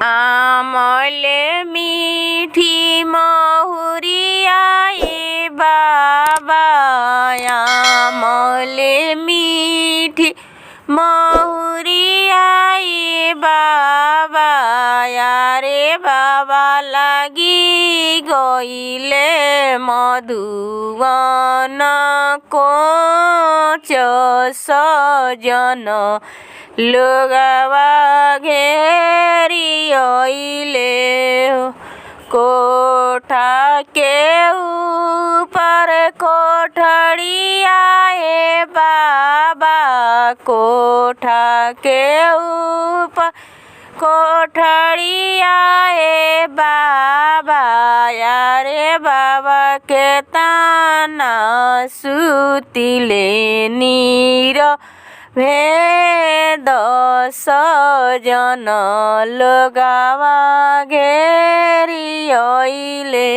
आमले मीठी महुरिया ए बाबा, आमले मीठी महुरिया ए बाबा, यारे बाबा लागी गइले मधुवन कोच सजन, लोगवा घेरी अइले कोठा के ऊपर कोठड़िया ए बाबा, कोठा के ऊपर कोठड़िया ए बाबा, यारे बाबा के ताना सुतिले नीर भेद सजन, लोगवा घेरी अइले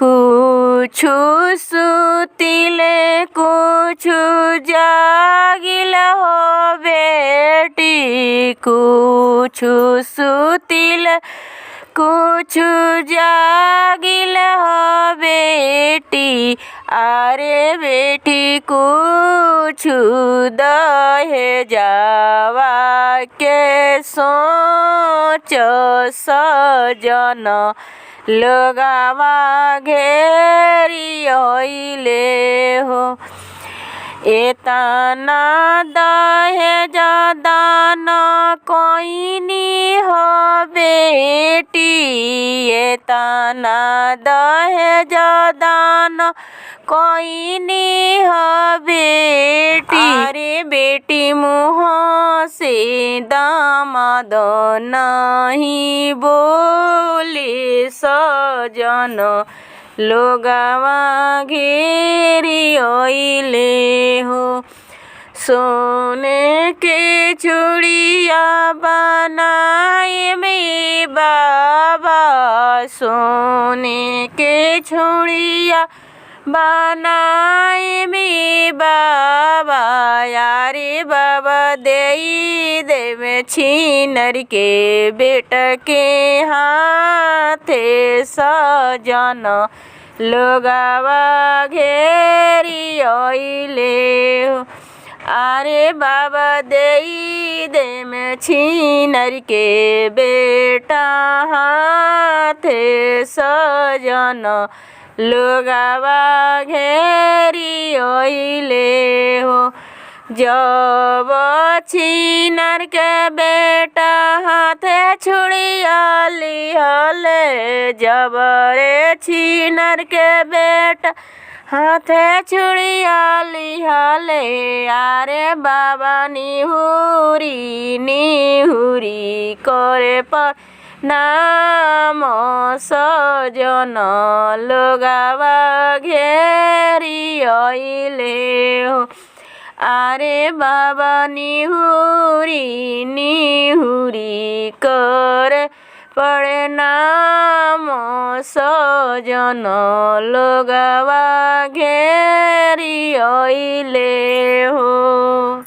कुछु सुतिले कुछु जागिल हो बेटी, कुछु सुतिले कुछु जागिल हो बेटी, अरे बेटी कुछु दहेजवा के सोच सजन, लोगवा घेरी अइले हो एतना दहेज दान कोइनी हो बेटी, एतना दहेज दान कोइनी हो बेटी, अरे बेटी मुँह से दामाद नहीं बोले सजन, लोगवा घेरी अइले हो सोने के चूड़िया बनाए में बाबा, सोने के चूड़िया बनाए में बाबा, यारे बाबा देई देवे छिनर के बेटा के हाथे सजन, लोगवा घेरी अइले हो अरे बाबा देई दे में छिनर के बेटा हाथे सजन, लोगवा घेरी अइले हो जब छिनर के बेटा हाथे छुड़िया लिहले, जब रे छिनर के बेटा हाथे छुड़िया लिहले, अरे बाबा निहुरी निहुरी करे पर नाम सजन, लोगवा घेरी अइले हो अरे बाबा निहुरी निहुरी करे पड़े नाम सजन, लोगवा घेरी अइले हो।